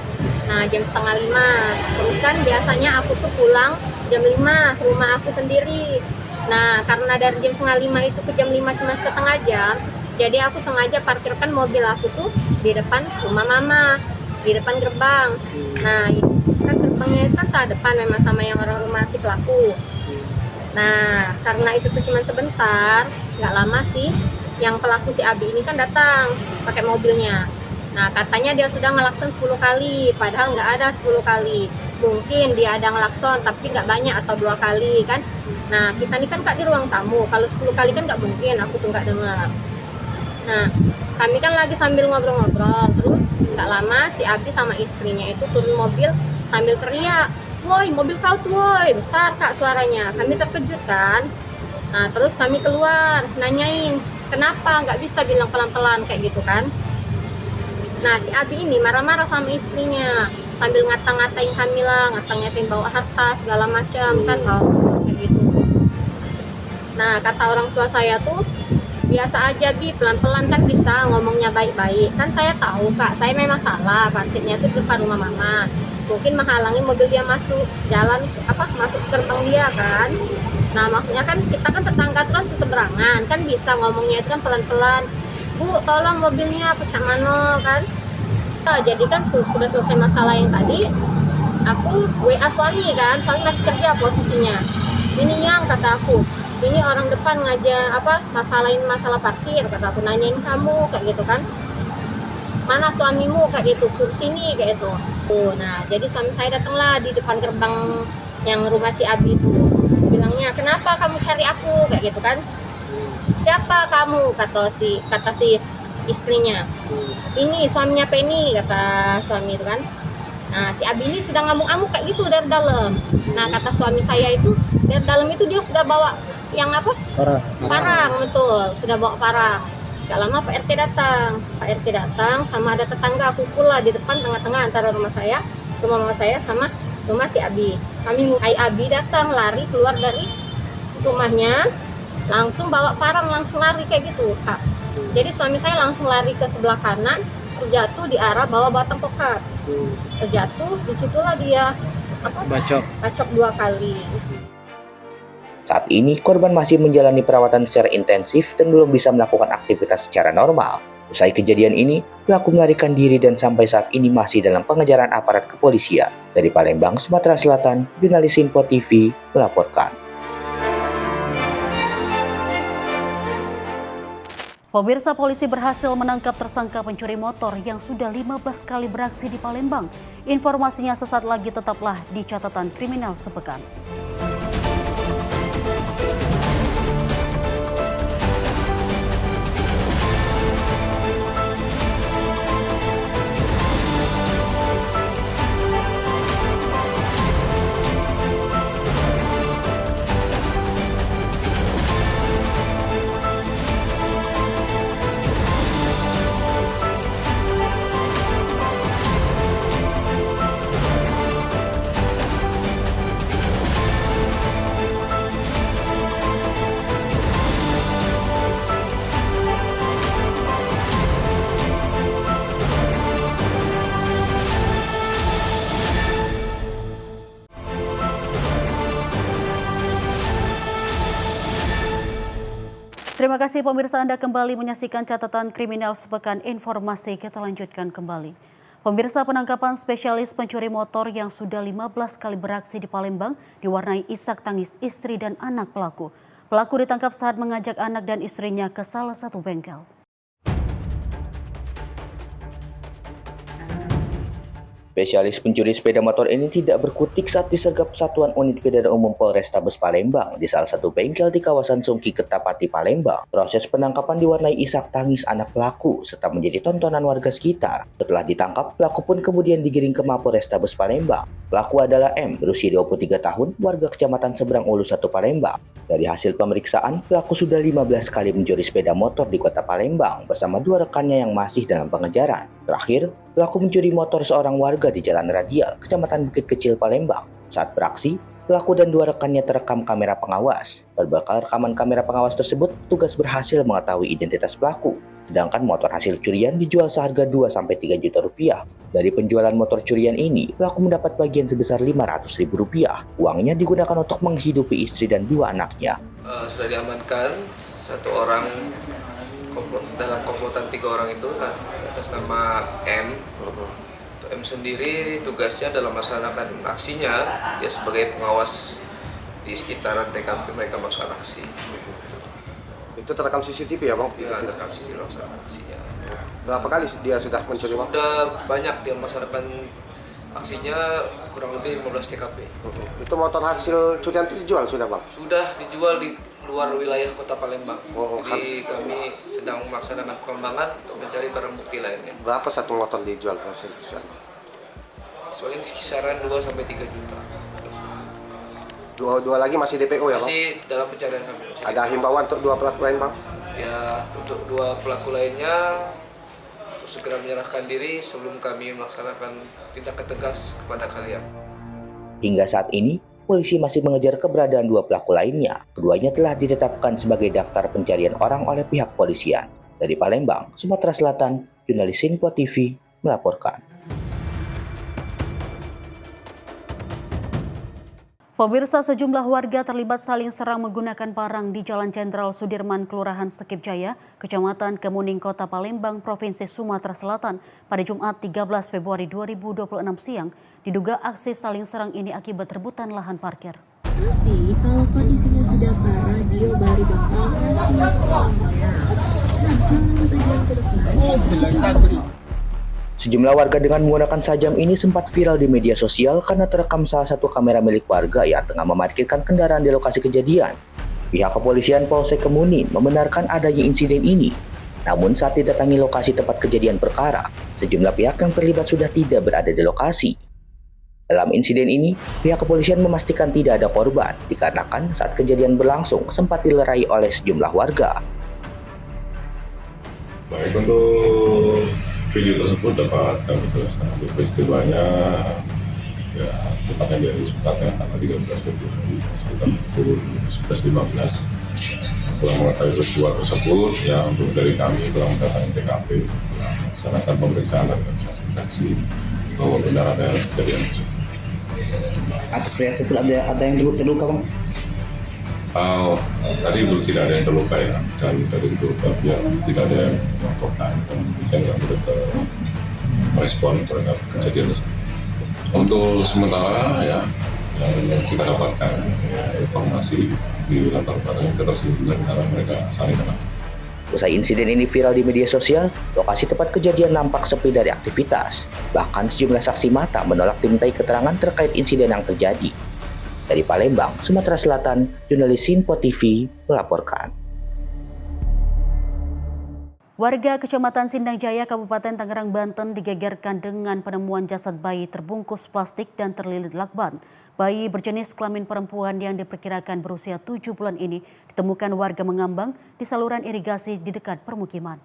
Nah jam 4:30, terus kan biasanya aku tuh pulang jam 5 ke rumah aku sendiri. Nah karena dari jam 4:30 itu ke jam 5 cuma setengah jam, jadi aku sengaja parkirkan mobil aku tuh di depan rumah mama, di depan gerbang. Nah kan gerbangnya itu kan saat depan memang sama yang orang rumah si pelaku. Nah karena itu tuh cuma sebentar, nggak lama sih, yang pelaku si Abi ini kan datang pakai mobilnya. Nah katanya dia sudah ngelakson 10 kali, padahal nggak ada 10 kali. Mungkin dia ada ngelakson tapi nggak banyak atau 2 kali kan. Nah kita ini kan Kak di ruang tamu, kalau 10 kali kan nggak mungkin, aku tuh nggak dengar. Nah kami kan lagi sambil ngobrol-ngobrol, terus nggak lama si Abi sama istrinya itu turun mobil sambil teriak, "Woi mobil kau tuh woi," besar Kak suaranya. Kami terkejut kan. Nah terus kami keluar nanyain, kenapa nggak bisa bilang pelan-pelan kayak gitu kan. Nah si Abi ini marah-marah sama istrinya sambil ngata-ngatain kami lah, ngata-ngatain bawa harta segala macam kan kayak gitu. Nah kata orang tua saya tuh, biasa aja Bi, pelan-pelan kan bisa, ngomongnya baik-baik. Kan saya tahu Kak, saya memang salah, parkirnya tuh depan rumah mama. Mungkin menghalangi mobil dia masuk jalan masuk gerbang dia kan. Nah maksudnya kan kita kan tetangga tuh kan seseberangan, kan bisa ngomongnya itu kan pelan-pelan. "Bu, tolong mobilnya pecah mano," kan. Nah, jadi kan sudah selesai masalah yang tadi, aku WA suami kan, suami masih kerja posisinya. "Ini yang," kata aku, "ini orang depan ngajak masalahin masalah parkir," kata aku, "nanyain kamu," kayak gitu kan. "Mana suamimu?" kayak gitu, "suruh sini," kayak gitu. Nah, jadi suami saya datanglah di depan gerbang yang rumah si Abi itu. Bilangnya, "Kenapa kamu cari aku?" kayak gitu kan. "Siapa kamu?" kata si istrinya. "Ini suaminya Penny," kata suami itu kan. Nah si Abi ini sudah ngamuk-ngamuk kayak gitu dari dalam. Nah kata suami saya itu dari dalam itu dia sudah bawa yang parang, betul, sudah bawa parang. Gak lama Pak RT datang sama ada tetangga aku pula di depan tengah-tengah antara rumah mama saya sama rumah si Abi. Abi datang lari keluar dari rumahnya, langsung bawa parang, langsung lari kayak gitu Kak. Jadi suami saya langsung lari ke sebelah kanan, terjatuh di arah bawah batang pohon. Terjatuh, disitulah dia bacok 2 kali. Saat ini korban masih menjalani perawatan secara intensif dan belum bisa melakukan aktivitas secara normal. Usai kejadian ini, pelaku melarikan diri dan sampai saat ini masih dalam pengejaran aparat kepolisian. Dari Palembang, Sumatera Selatan, jurnalis Info TV melaporkan. Pemirsa, polisi berhasil menangkap tersangka pencuri motor yang sudah 15 kali beraksi di Palembang. Informasinya sesaat lagi, tetaplah di catatan kriminal sepekan. Terima kasih pemirsa, Anda kembali menyaksikan catatan kriminal sepekan. Informasi kita lanjutkan kembali. Pemirsa, penangkapan spesialis pencuri motor yang sudah 15 kali beraksi di Palembang diwarnai isak tangis istri dan anak pelaku. Pelaku ditangkap saat mengajak anak dan istrinya ke salah satu bengkel. Spesialis pencuri sepeda motor ini tidak berkutik saat disergap Satuan Unit Pidana Umum Polrestabes Palembang di salah satu bengkel di kawasan Sungki Kertapati, Palembang. Proses penangkapan diwarnai isak tangis anak pelaku serta menjadi tontonan warga sekitar. Setelah ditangkap, pelaku pun kemudian digiring ke Mapolrestabes Palembang. Pelaku adalah M, berusia 23 tahun, warga Kecamatan Seberang Ulu 1 Palembang. Dari hasil pemeriksaan, pelaku sudah 15 kali mencuri sepeda motor di kota Palembang bersama 2 rekannya yang masih dalam pengejaran. Terakhir, pelaku mencuri motor seorang warga di Jalan Radial, Kecamatan Bukit Kecil, Palembang. Saat beraksi, pelaku dan 2 rekannya terekam kamera pengawas. Berbekal rekaman kamera pengawas tersebut, petugas berhasil mengetahui identitas pelaku. Sedangkan motor hasil curian dijual seharga 2-3 juta rupiah. Dari penjualan motor curian ini, pelaku mendapat bagian sebesar 500 ribu rupiah. Uangnya digunakan untuk menghidupi istri dan 2 anaknya. Sudah diamankan 1 orang dalam komplotan 3 orang itu atas nama M. M sendiri tugasnya dalam melaksanakan aksinya, dia sebagai pengawas di sekitaran TKP mereka melaksanakan aksi. Itu terekam CCTV ya Bang? Ya, terekam CCTV melaksanakan aksinya. Berapa kali dia sudah mencuri Bang? Sudah banyak dia melaksanakan aksinya, kurang lebih 15 TKP. Itu motor hasil curian itu dijual sudah Bang? Sudah dijual di luar wilayah kota Palembang. Jadi kami sedang melaksanakan pengembangan untuk mencari barang bukti lainnya. Berapa satu motor dijual hasil curian? Soalnya kisaran 2-3 juta. Dua lagi masih DPO ya Bang? Masih dalam pencarian kami. Ada himbauan untuk 2 pelaku lain Bang? Ya, untuk 2 pelaku lainnya untuk segera menyerahkan diri sebelum kami melaksanakan tindakan tegas kepada kalian. Hingga saat ini, polisi masih mengejar keberadaan 2 pelaku lainnya. Keduanya telah ditetapkan sebagai daftar pencarian orang oleh pihak polisian. Dari Palembang, Sumatera Selatan, jurnalis Info TV melaporkan. Pemirsa, sejumlah warga terlibat saling serang menggunakan parang di Jalan Jenderal Sudirman, Kelurahan Sekip Jaya, Kecamatan Kemuning, Kota Palembang, Provinsi Sumatera Selatan pada Jumat 13 Februari 2026 siang. Diduga aksi saling serang ini akibat rebutan lahan parkir. Tapi kalau kondisinya sudah parah, dia baru bakal ngasih uangnya. Nah, kalau tajam ke depan. Sejumlah warga dengan menggunakan sajam ini sempat viral di media sosial karena terekam salah satu kamera milik warga yang tengah memarkirkan kendaraan di lokasi kejadian. Pihak kepolisian Polsek Kemuning membenarkan adanya insiden ini. Namun saat didatangi lokasi tempat kejadian perkara, sejumlah pihak yang terlibat sudah tidak berada di lokasi. Dalam insiden ini, pihak kepolisian memastikan tidak ada korban, dikarenakan saat kejadian berlangsung sempat dilerai oleh sejumlah warga. Baik, untuk video tersebut dapat kami jelaskan untuk peristiwanya ya tepatnya dari tanggal 13 Februari sekitar pukul 11.15. Setelah mengetahui peristiwa tersebut, ya untuk dari kami telah mendatangi TKP, melaksanakan pemeriksaan dan saksi-saksi bahwa benar ada kejadian tersebut. Atas pria tersebut ada yang terluka Bang? Tadi belum tidak ada yang terluka ya, dan dari itu ya, tidak ada yang melaporkan dan yang mereka merespon terhadap kejadian tersebut. Untuk sementara ya yang kita dapatkan informasi di latar belakang ketersinggungan karena mereka saling kenal. Usai insiden ini viral di media sosial, lokasi tempat kejadian nampak sepi dari aktivitas. Bahkan sejumlah saksi mata menolak dimintai keterangan terkait insiden yang terjadi. Dari Palembang, Sumatera Selatan, jurnalis Info TV melaporkan. Warga Kecamatan Sindang Jaya, Kabupaten Tangerang, Banten digegerkan dengan penemuan jasad bayi terbungkus plastik dan terlilit lakban. Bayi berjenis kelamin perempuan yang diperkirakan berusia 7 bulan ini ditemukan warga mengambang di saluran irigasi di dekat permukiman.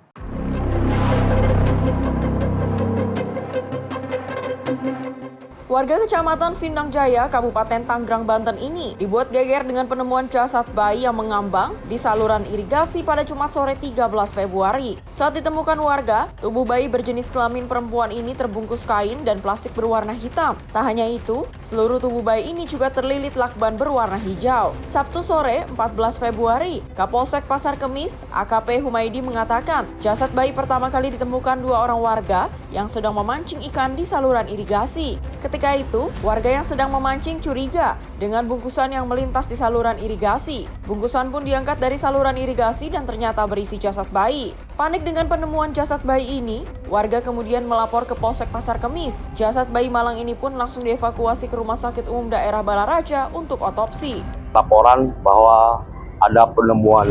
Warga Kecamatan Sindang Jaya, Kabupaten Tanggerang, Banten ini dibuat geger dengan penemuan jasad bayi yang mengambang di saluran irigasi pada Jumat sore 13 Februari. Saat ditemukan warga, tubuh bayi berjenis kelamin perempuan ini terbungkus kain dan plastik berwarna hitam. Tak hanya itu, seluruh tubuh bayi ini juga terlilit lakban berwarna hijau. Sabtu sore 14 Februari, Kapolsek Pasar Kemis, AKP Humaydi mengatakan, jasad bayi pertama kali ditemukan 2 orang warga yang sedang memancing ikan di saluran irigasi. Ketika itu, warga yang sedang memancing curiga dengan bungkusan yang melintas di saluran irigasi. Bungkusan pun diangkat dari saluran irigasi dan ternyata berisi jasad bayi. Panik dengan penemuan jasad bayi ini, warga kemudian melapor ke Polsek Pasar Kemis. Jasad bayi malang ini pun langsung dievakuasi ke Rumah Sakit Umum Daerah Balaraja untuk otopsi. Laporan bahwa ada penemuan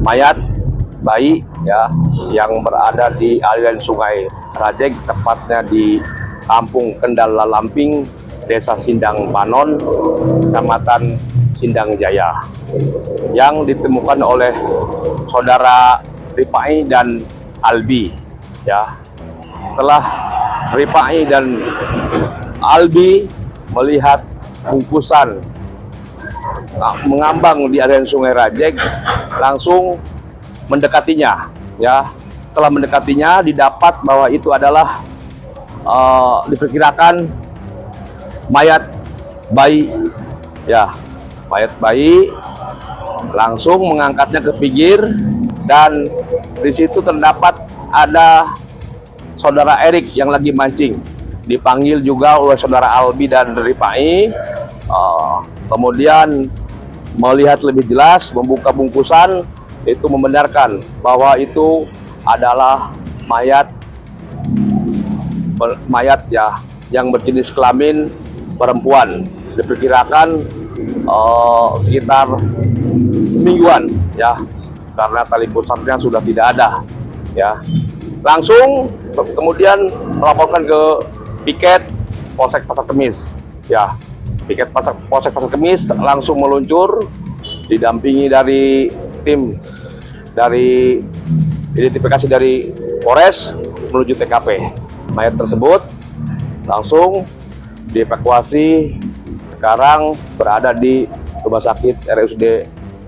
mayat bayi ya yang berada di aliran Sungai Rajek, tepatnya di Kampung Kendal Lalamping, Desa Sindang Panon, Kecamatan Sindang Jaya, yang ditemukan oleh saudara Ripai dan Albi. Ya, setelah Ripai dan Albi melihat bungkusan mengambang di aliran Sungai Rajek, langsung mendekatinya. Ya, setelah mendekatinya didapat bahwa itu adalah diperkirakan mayat bayi. Ya, mayat bayi, langsung mengangkatnya ke pinggir dan di situ terdapat ada saudara Erik yang lagi mancing. Dipanggil juga oleh saudara Albi dan Ripai. Kemudian melihat lebih jelas, membuka bungkusan, itu membenarkan bahwa itu adalah mayat ya yang berjenis kelamin perempuan. Diperkirakan sekitar semingguan ya, karena tali pusatnya sudah tidak ada ya. Langsung kemudian melaporkan ke piket Polsek Pasar Kemis ya. Piket Polsek Pasar Kemis langsung meluncur didampingi dari tim dari identifikasi dari Polres menuju TKP. Mayat tersebut langsung dievakuasi, sekarang berada di Rumah Sakit RSUD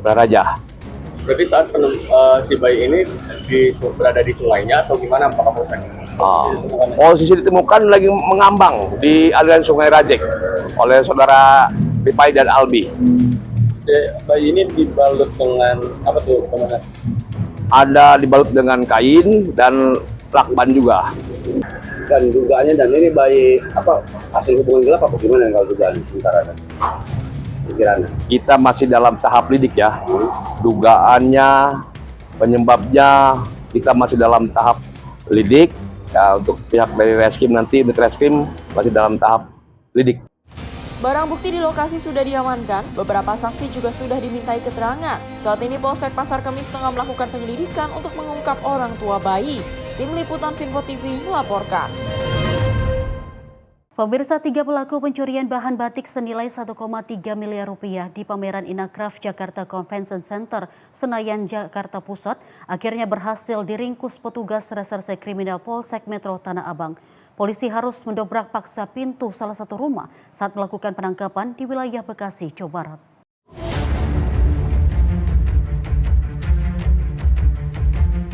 Balaraja. Berarti saat si bayi ini berada di sungainya atau gimana Pak Kapolsek? Posisi ditemukan lagi mengambang di aliran Sungai Rajek oleh saudara Ripai dan Albi. Bayi ini dibalut dengan apa tuh, Komandan? Ada dibalut dengan kain dan lakban juga. Dan dugaannya, dan ini bayi apa hasil hubungan gelap apa gimana kalau dugaan sementara pikirannya? Kita masih dalam tahap lidik ya. Dugaannya, penyebabnya kita masih dalam tahap lidik ya. Untuk pihak dari Reskrim nanti, unit Reskrim masih dalam tahap lidik. Barang bukti di lokasi sudah diamankan, beberapa saksi juga sudah dimintai keterangan. Saat ini Polsek Pasar Kemis tengah melakukan penyelidikan untuk mengungkap orang tua bayi. Tim Liputan Sinfo TV melaporkan. Pemirsa, 3 pelaku pencurian bahan batik senilai 1,3 miliar rupiah di pameran Inakraf Jakarta Convention Center, Senayan, Jakarta Pusat, akhirnya berhasil diringkus petugas reserse kriminal Polsek Metro Tanah Abang. Polisi harus mendobrak paksa pintu salah satu rumah saat melakukan penangkapan di wilayah Bekasi, Jawa Barat.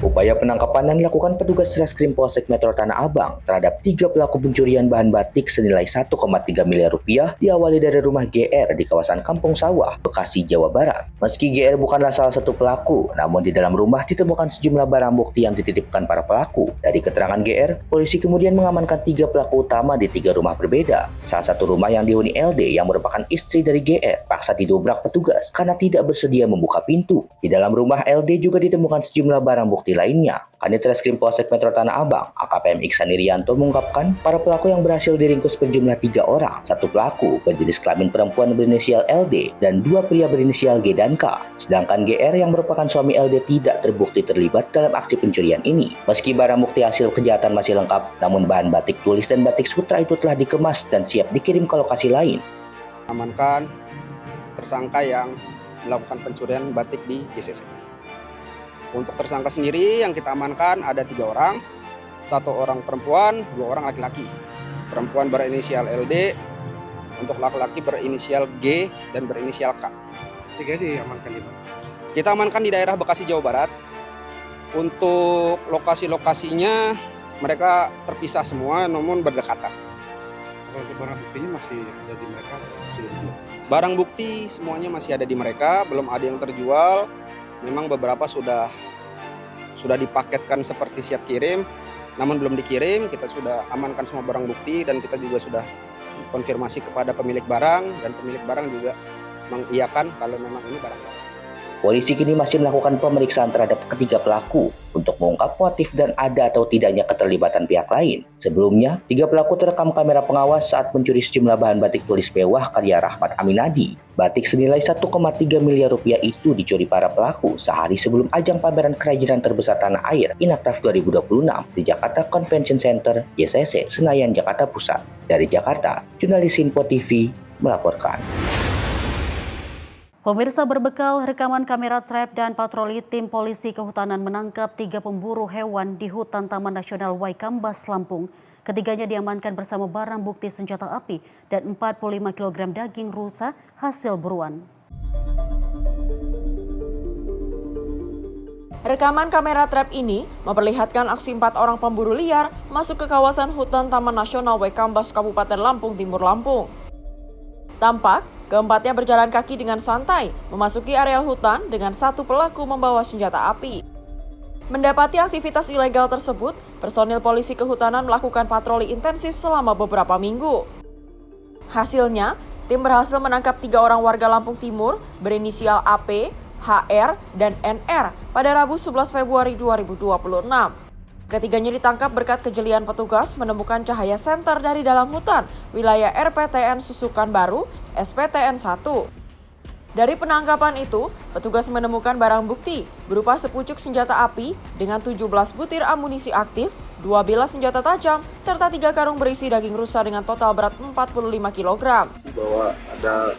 Upaya penangkapan yang dilakukan petugas Reskrim Polsek Metro Tanah Abang terhadap 3 pelaku pencurian bahan batik senilai 1,3 miliar rupiah diawali dari rumah GR di kawasan Kampung Sawah, Bekasi, Jawa Barat. Meski GR bukanlah salah satu pelaku, namun di dalam rumah ditemukan sejumlah barang bukti yang dititipkan para pelaku. Dari keterangan GR, polisi kemudian mengamankan 3 pelaku utama di 3 rumah berbeda. Salah satu rumah yang dihuni LD yang merupakan istri dari GR paksa didobrak petugas karena tidak bersedia membuka pintu. Di dalam rumah LD juga ditemukan sejumlah barang bukti lainnya. Kanit Reskrim Polsek Metro Tanah Abang, AKPM Iksan Irianto mengungkapkan para pelaku yang berhasil diringkus berjumlah 3 orang. 1 pelaku berjenis kelamin perempuan berinisial LD dan 2 pria berinisial G dan K. Sedangkan GR yang merupakan suami LD tidak terbukti terlibat dalam aksi pencurian ini. Meski barang bukti hasil kejahatan masih lengkap, namun bahan batik tulis dan batik sutra itu telah dikemas dan siap dikirim ke lokasi lain. Amankan tersangka yang melakukan pencurian batik di JCC. Untuk tersangka sendiri yang kita amankan ada 3 orang, 1 orang perempuan, 2 orang laki-laki. perempuan berinisial LD, untuk laki-laki berinisial G dan berinisial K. 3 diamankan di mana? Kita amankan di daerah Bekasi, Jawa Barat. Untuk lokasi-lokasinya mereka terpisah semua namun berdekatan. Kalau untuk barang buktinya masih ada di mereka atau sudah dijual? Barang bukti semuanya masih ada di mereka, belum ada yang terjual. Memang beberapa sudah dipaketkan seperti siap kirim, namun belum dikirim. Kita sudah amankan semua barang bukti dan kita juga sudah konfirmasi kepada pemilik barang, dan pemilik barang juga mengiyakan kalau memang ini barang. Polisi kini masih melakukan pemeriksaan terhadap ketiga pelaku untuk mengungkap motif dan ada atau tidaknya keterlibatan pihak lain. Sebelumnya, 3 pelaku terekam kamera pengawas saat mencuri sejumlah bahan batik tulis mewah karya Rahmat Aminadi. Batik senilai 1,3 miliar rupiah itu dicuri para pelaku sehari sebelum ajang pameran kerajinan terbesar tanah air Inacraft 2026 di Jakarta Convention Center JCC, Senayan, Jakarta Pusat. Dari Jakarta, jurnalis Info TV melaporkan. Pemirsa, berbekal rekaman kamera trap dan patroli, tim polisi kehutanan menangkap 3 pemburu hewan di hutan Taman Nasional Waikambas, Lampung. Ketiganya diamankan bersama barang bukti senjata api dan 45 kg daging rusa hasil buruan. Rekaman kamera trap ini memperlihatkan aksi 4 orang pemburu liar masuk ke kawasan hutan Taman Nasional Waikambas, Kabupaten Lampung Timur, Lampung. Tampak keempatnya berjalan kaki dengan santai memasuki areal hutan dengan 1 pelaku membawa senjata api. Mendapati aktivitas ilegal tersebut, personil polisi kehutanan melakukan patroli intensif selama beberapa minggu. Hasilnya, tim berhasil menangkap 3 orang warga Lampung Timur berinisial AP, HR, dan NR pada Rabu 11 Februari 2026. Ketiganya ditangkap berkat kejelian petugas menemukan cahaya senter dari dalam hutan wilayah RPTN Susukan Baru, SPTN 1. Dari penangkapan itu, petugas menemukan barang bukti berupa sepucuk senjata api dengan 17 butir amunisi aktif, 2 bilah senjata tajam, serta 3 karung berisi daging rusa dengan total berat 45 kg. Bahwa ada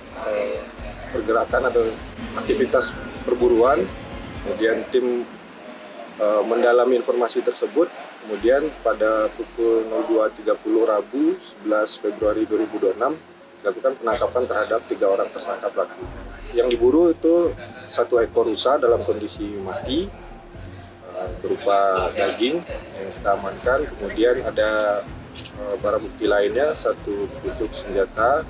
pergerakan atau aktivitas perburuan, kemudian tim mendalami informasi tersebut, kemudian pada pukul 02.30 Rabu 11 Februari 2026 dilakukan penangkapan terhadap 3 orang tersangka pelaku. Yang diburu itu 1 ekor rusa dalam kondisi mati berupa daging yang kita amankan, kemudian ada barang bukti lainnya 1 pucuk senjata,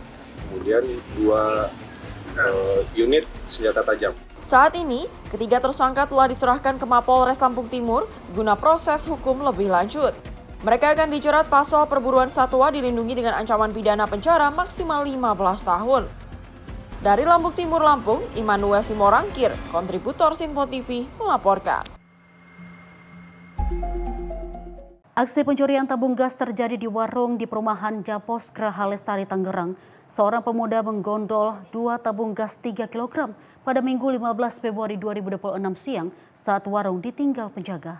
kemudian 2 unit senjata tajam. Saat ini, ketiga tersangka telah diserahkan ke Mapolres Lampung Timur guna proses hukum lebih lanjut. Mereka akan dijerat pasal perburuan satwa dilindungi dengan ancaman pidana penjara maksimal 15 tahun. Dari Lampung Timur, Lampung, Immanuel Simorangkir, kontributor Sinpo TV, melaporkan. Aksi pencurian tabung gas terjadi di warung di perumahan Japos Geraha Lestari, Tangerang. Seorang pemuda menggondol 2 tabung gas 3 kg pada Minggu 15 Februari 2026 siang saat warung ditinggal penjaga.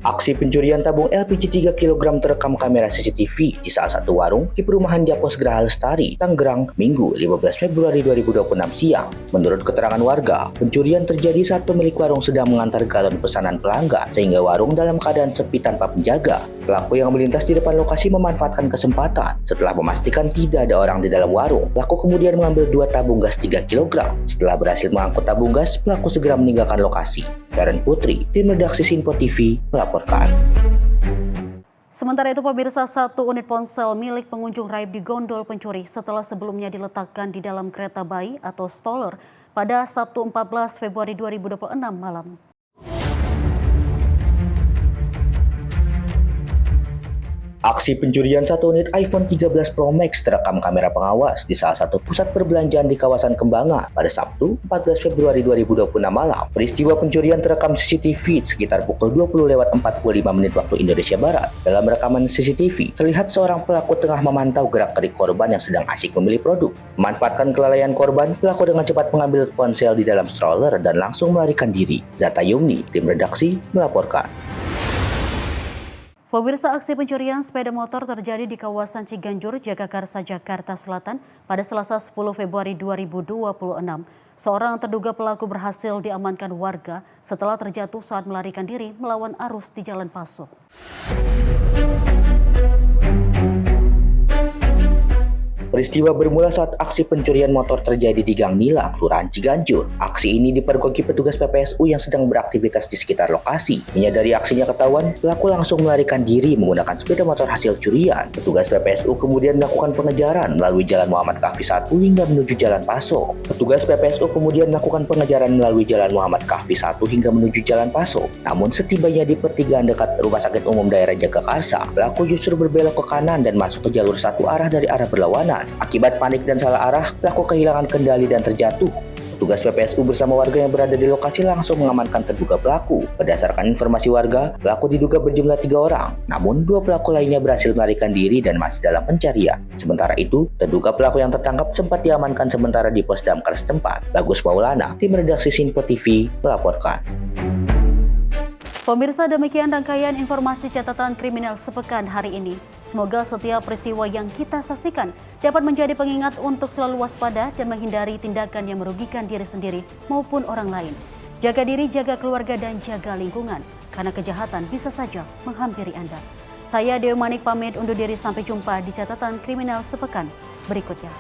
Aksi pencurian tabung LPG 3 kg terekam kamera CCTV di salah satu warung di perumahan Japos Geraha Lestari, Tangerang, Minggu 15 Februari 2026 siang. Menurut keterangan warga, pencurian terjadi saat pemilik warung sedang mengantar galon pesanan pelanggan sehingga warung dalam keadaan sepi tanpa penjaga. Pelaku yang melintas di depan lokasi memanfaatkan kesempatan. Setelah memastikan tidak ada orang di dalam warung, pelaku kemudian mengambil 2 tabung gas 3 kg. Setelah berhasil mengangkut tabung gas, pelaku segera meninggalkan lokasi. Karen Putri, tim redaksi Sinpo TV, melaporkan. Sementara itu, pemirsa, 1 unit ponsel milik pengunjung raib digondol pencuri setelah sebelumnya diletakkan di dalam kereta bayi atau stroller pada Sabtu 14 Februari 2026 malam. Aksi pencurian 1 unit iPhone 13 Pro Max terekam kamera pengawas di salah satu pusat perbelanjaan di kawasan Kembangan pada Sabtu 14 Februari 2026 malam. Peristiwa pencurian terekam CCTV sekitar pukul 20.45 waktu Indonesia Barat. Dalam rekaman CCTV, terlihat seorang pelaku tengah memantau gerak-gerik korban yang sedang asyik memilih produk. Memanfaatkan kelalaian korban, pelaku dengan cepat mengambil ponsel di dalam stroller dan langsung melarikan diri. Zata Yumni, tim redaksi, melaporkan. Pemirsa, aksi pencurian sepeda motor terjadi di kawasan Ciganjur, Jagakarsa, Jakarta Selatan pada Selasa 10 Februari 2026. Seorang terduga pelaku berhasil diamankan warga setelah terjatuh saat melarikan diri melawan arus di Jalan Paso. Peristiwa bermula saat aksi pencurian motor terjadi di Gang Nila, Kelurahan Ciganjur. Aksi ini dipergoki petugas PPSU yang sedang beraktivitas di sekitar lokasi. Menyadari aksinya ketahuan, pelaku langsung melarikan diri menggunakan sepeda motor hasil curian. Petugas PPSU kemudian melakukan pengejaran melalui Jalan Muhammad Kahfi 1 hingga menuju Jalan Paso. Petugas PPSU kemudian melakukan pengejaran melalui Jalan Muhammad Kahfi 1 hingga menuju Jalan Paso. Namun setibanya di pertigaan dekat Rumah Sakit Umum Daerah Jagakarsa, pelaku justru berbelok ke kanan dan masuk ke jalur satu arah dari arah berlawanan. Akibat panik dan salah arah, pelaku kehilangan kendali dan terjatuh. Petugas PPSU bersama warga yang berada di lokasi langsung mengamankan terduga pelaku. Berdasarkan informasi warga, pelaku diduga berjumlah 3 orang. Namun, 2 pelaku lainnya berhasil melarikan diri dan masih dalam pencarian. Sementara itu, terduga pelaku yang tertangkap sempat diamankan sementara di pos damkar setempat. Bagus Maulana, tim redaksi Sinpo TV, melaporkan. Pemirsa, demikian rangkaian informasi catatan kriminal sepekan hari ini. Semoga setiap peristiwa yang kita saksikan dapat menjadi pengingat untuk selalu waspada dan menghindari tindakan yang merugikan diri sendiri maupun orang lain. Jaga diri, jaga keluarga, dan jaga lingkungan, karena kejahatan bisa saja menghampiri Anda. Saya Dewi Manik pamit undur diri, sampai jumpa di catatan kriminal sepekan berikutnya.